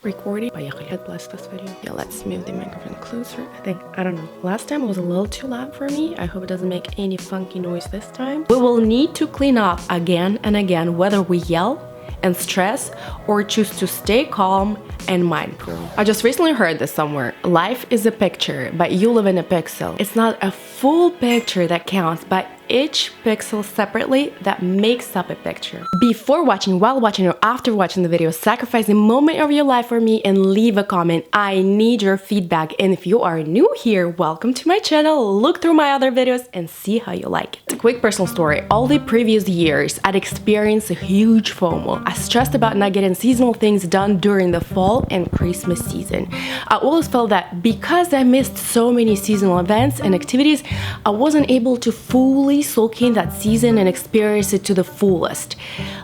Recording. God bless this video. Yeah, let's move the microphone closer. I don't know. Last time was a little too loud for me. I hope it doesn't make any funky noise this time. We will need to clean up again and again, whether we yell and stress or choose to stay calm and mindful. I just recently heard this somewhere. Life is a picture, but you live in a pixel. It's not a full picture that counts, but each pixel separately that makes up a picture. Before watching, while watching, or after watching the video, sacrifice a moment of your life for me and leave a comment. I need your feedback. And if you are new here, welcome to my channel. Look through my other videos and see how you like it. Quick personal story. All the previous years, I'd experienced a huge FOMO. I stressed about not getting seasonal things done during the fall and Christmas season. I always felt that because I missed so many seasonal events and activities, I wasn't able to fully soak in that season and experience it to the fullest.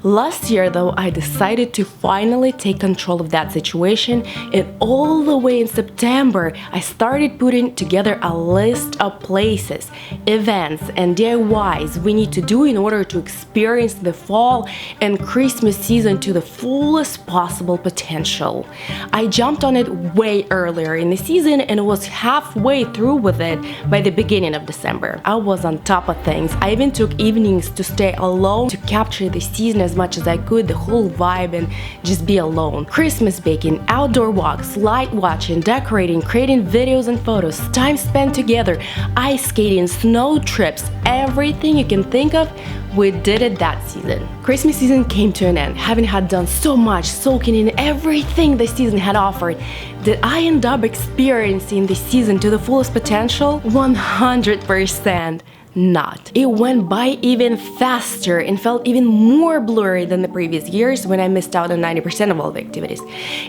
Last year though, I decided to finally take control of that situation, and all the way in September, I started putting together a list of places, events, and DIYs we need to do in order to experience the fall and Christmas season to the fullest possible potential. I jumped on it way earlier in the season and was halfway through with it by the beginning of December. I was on top of things. I even took evenings to stay alone to capture the season as much as I could, the whole vibe, and just be alone. Christmas baking, outdoor walks, light watching, decorating, creating videos and photos, time spent together, ice skating, snow trips, everything you can think of, we did it that season. Christmas season came to an end. Having had done so much, soaking in everything the season had offered, did I end up experiencing the season to the fullest potential? 100%. Not. It went by even faster and felt even more blurry than the previous years when I missed out on 90% of all the activities.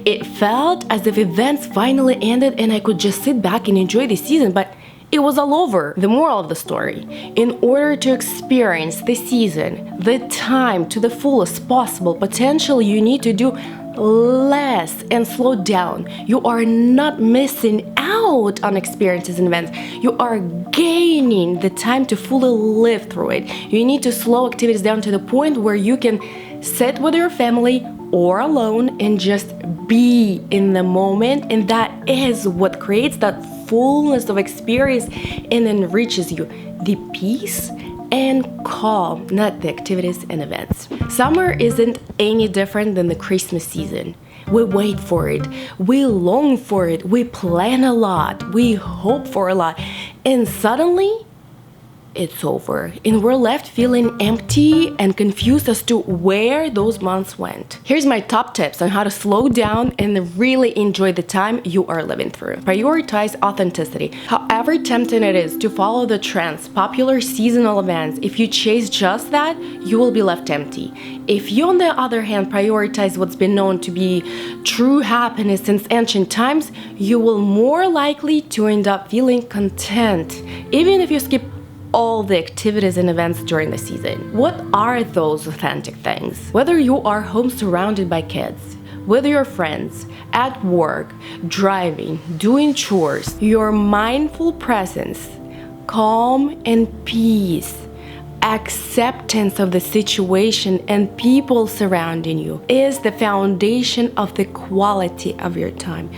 It felt as if events finally ended and I could just sit back and enjoy the season, but it was all over. The moral of the story: in order to experience the season, the time to the fullest possible potential, you need to do less and slow down. You are not missing out on experiences and events. You are gaining the time to fully live through it. You need to slow activities down to the point where you can sit with your family or alone and just be in the moment, and that is what creates that fullness of experience and enriches you. The peace and calm, not the activities and events. Summer isn't any different than the Christmas season. We wait for it, we long for it, we plan a lot, we hope for a lot, and suddenly it's over, and we're left feeling empty and confused as to where those months went. Here's my top tips on how to slow down and really enjoy the time you are living through. Prioritize authenticity. However tempting it is to follow the trends, popular seasonal events, if you chase just that, you will be left empty. If you, on the other hand, prioritize what's been known to be true happiness since ancient times, you will more likely to end up feeling content, even if you skip all the activities and events during the season. What are those authentic things? Whether you are home surrounded by kids, with your friends, at work, driving, doing chores, your mindful presence, calm and peace, acceptance of the situation and people surrounding you is the foundation of the quality of your time.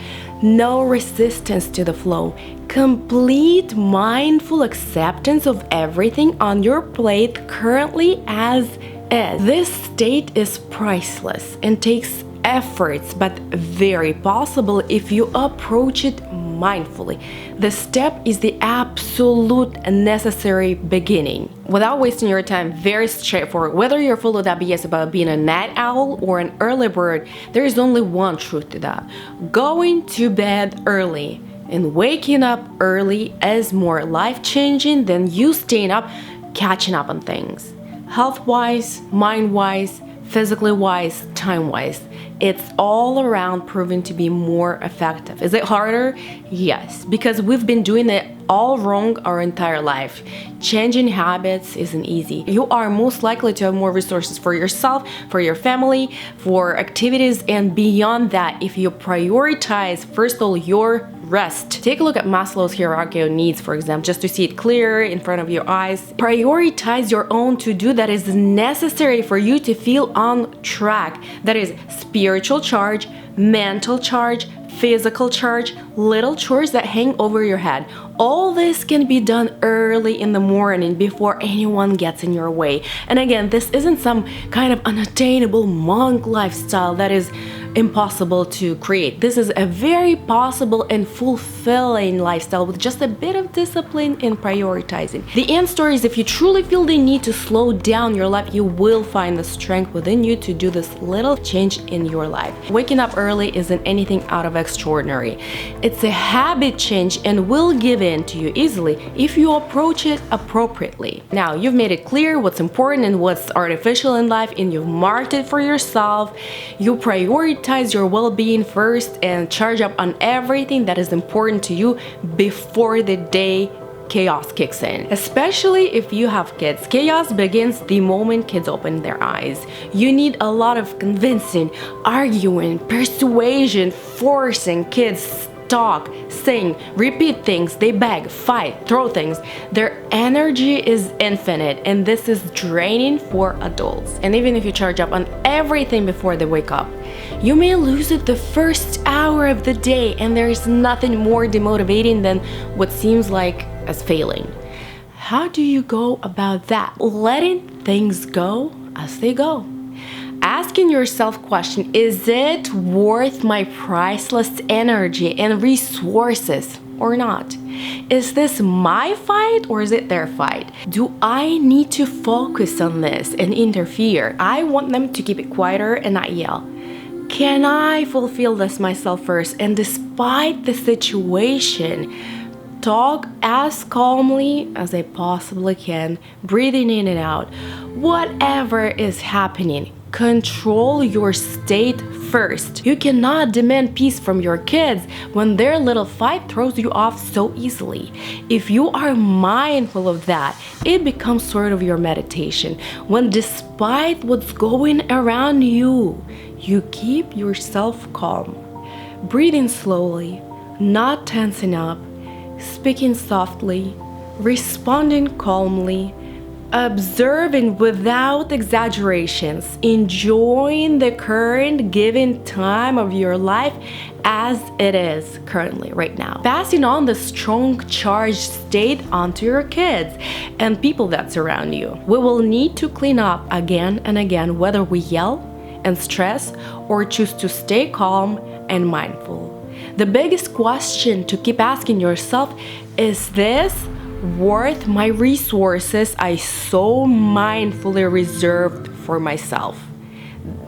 No resistance to the flow. Complete mindful acceptance of everything on your plate currently as is. This state is priceless and takes efforts, but very possible if you approach it mindfully. The step is the absolute necessary beginning. Without wasting your time, very straightforward. Whether you're full of that BS about being a night owl or an early bird, there is only one truth to that. Going to bed early and waking up early is more life-changing than you staying up catching up on things. Health-wise, mind-wise, physically wise, time-wise. It's all around proven to be more effective. Is it harder? Yes, because we've been doing it all wrong our entire life. Changing habits isn't easy. You are most likely to have more resources for yourself, for your family, for activities, and beyond that if you prioritize first of all your rest. Take a look at Maslow's hierarchy of needs, for example, just to see it clear in front of your eyes. Prioritize your own to-do that is necessary for you to feel on track. That is spiritual charge, mental charge, physical charge, little chores that hang over your head. All this can be done early in the morning before anyone gets in your way. And again, this isn't some kind of unattainable monk lifestyle that is impossible to create. This is a very possible and fulfilling lifestyle with just a bit of discipline and prioritizing. The end story is if you truly feel the need to slow down your life, you will find the strength within you to do this little change in your life. Waking up early isn't anything out of extraordinary. It's a habit change and will give in to you easily if you approach it appropriately. Now, you've made it clear what's important and what's artificial in life, and you've marked it for yourself. You prioritize your well-being first and charge up on everything that is important to you before the day chaos kicks in. Especially if you have kids. Chaos begins the moment kids open their eyes. You need a lot of convincing, arguing, persuasion, forcing kids talk, sing, repeat things, they beg, fight, throw things. Their energy is infinite, and this is draining for adults. And even if you charge up on everything before they wake up, you may lose it the first hour of the day, and there is nothing more demotivating than what seems like as failing. How do you go about that? Letting things go as they go. Asking yourself question, is it worth my priceless energy and resources or not? Is this my fight or is it their fight? Do I need to focus on this and interfere? I want them to keep it quieter and not yell. Can I fulfill this myself first? And despite the situation, talk as calmly as I possibly can, breathing in and out. Whatever is happening, control your state first. You cannot demand peace from your kids when their little fight throws you off so easily. If you are mindful of that, it becomes sort of your meditation. When despite what's going around you, you keep yourself calm, breathing slowly, not tensing up, speaking softly, responding calmly, observing without exaggerations, enjoying the current given time of your life as it is currently right now. Passing on the strong charged state onto your kids and people that surround you. We will need to clean up again and again, whether we yell and stress or choose to stay calm and mindful. The biggest question to keep asking yourself is this worth my resources I so mindfully reserved for myself?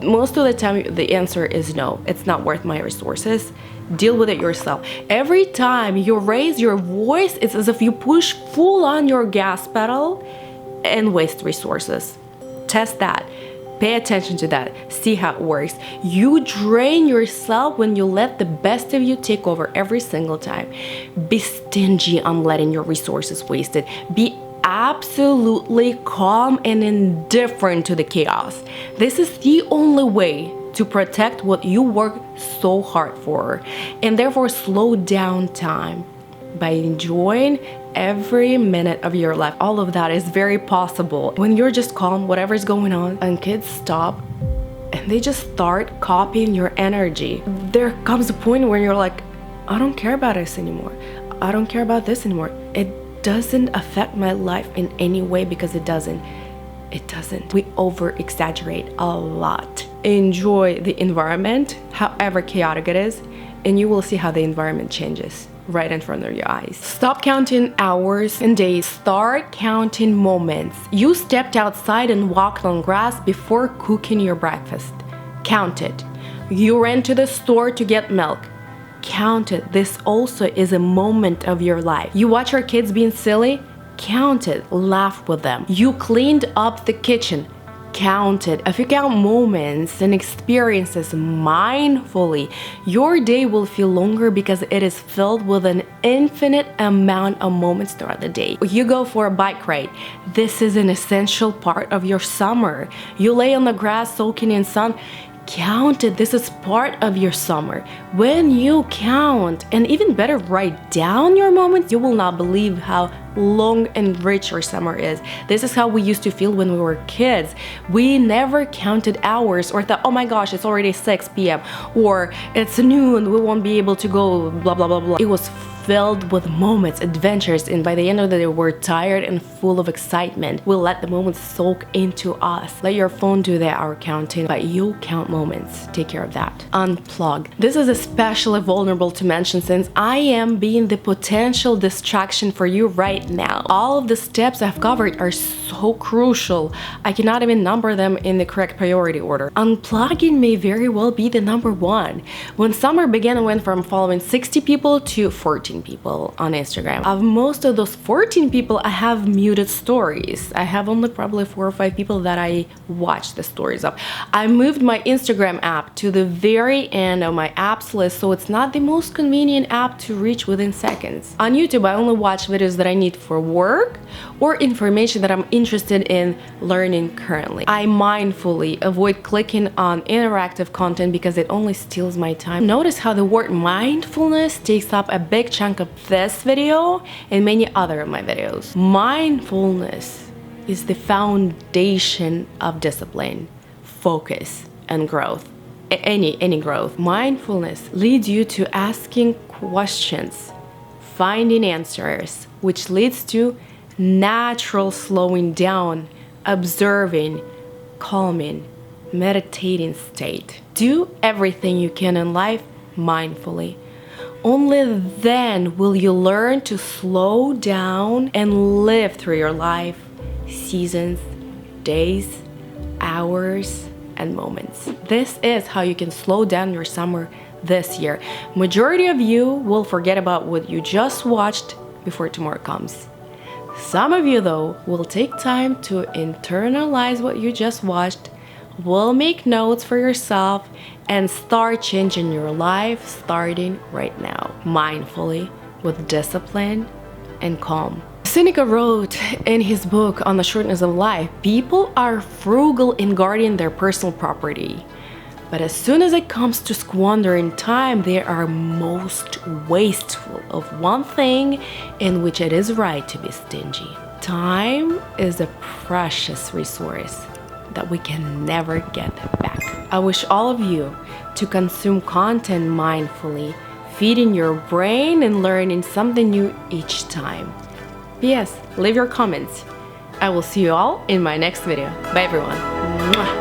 Most of the time, the answer is no, it's not worth my resources. Deal with it yourself. Every time you raise your voice, it's as if you push full on your gas pedal and waste resources. Test that. Pay attention to that. See how it works. You drain yourself when you let the best of you take over every single time. Be stingy on letting your resources wasted. Be absolutely calm and indifferent to the chaos. This is the only way to protect what you work so hard for, and therefore slow down time by enjoying every minute of your life. All of that is very possible when you're just calm, whatever's going on, and kids stop and they just start copying your energy. There comes a point where you're like, I don't care about this anymore. I don't care about this anymore. It doesn't affect my life in any way because it doesn't. It doesn't. We over-exaggerate a lot. Enjoy the environment, however chaotic it is, and you will see how the environment changes right in front of your eyes. Stop counting hours and days. Start counting moments. You stepped outside and walked on grass before cooking your breakfast. Count it. You ran to the store to get milk. Count it. This also is a moment of your life. You watch your kids being silly. Count it. Laugh with them. You cleaned up the kitchen. Count it. If you count moments and experiences mindfully, your day will feel longer because it is filled with an infinite amount of moments throughout the day. You go for a bike ride. This is an essential part of your summer. You lay on the grass soaking in sun. Count it. This is part of your summer. When you count, and even better, write down your moments, you will not believe how long and rich our summer is. This is how we used to feel when we were kids. We never counted hours or thought, oh my gosh, it's already 6 p.m. or it's noon, we won't be able to go, blah, blah, blah, blah. It was filled with moments, adventures, and by the end of the day, we're tired and full of excitement. We'll let the moments soak into us. Let your phone do the hour counting, but you count moments. Take care of that. Unplug. This is especially vulnerable to mention since I am being the potential distraction for you right now. All of the steps I've covered are so crucial. I cannot even number them in the correct priority order. Unplugging may very well be the number one. When summer began, I went from following 60 people to 14 people on Instagram. Of most of those 14 people, I have muted stories. I have only probably 4 or 5 people that I watch the stories of. I moved my Instagram app to the very end of my apps list, so it's not the most convenient app to reach within seconds. On YouTube, I only watch videos that I need for work or information that I'm interested in learning currently. I mindfully avoid clicking on interactive content because it only steals my time. Notice how the word mindfulness takes up a big chunk of this video and many other of my videos. Mindfulness is the foundation of discipline, focus, and growth. Any growth. Mindfulness leads you to asking questions, finding answers, which leads to natural slowing down, observing, calming, meditating state. Do everything you can in life mindfully. Only then will you learn to slow down and live through your life, seasons, days, hours, and moments. This is how you can slow down your summer this year. Majority of you will forget about what you just watched before tomorrow comes. Some of you, though, will take time to internalize what you just watched, will make notes for yourself, and start changing your life starting right now, mindfully, with discipline and calm. Seneca wrote in his book On the Shortness of Life, people are frugal in guarding their personal property, but as soon as it comes to squandering time, they are most wasteful of one thing in which it is right to be stingy. Time is a precious resource that we can never get back. I wish all of you to consume content mindfully, feeding your brain and learning something new each time. P.S. Leave your comments. I will see you all in my next video. Bye everyone. Mwah.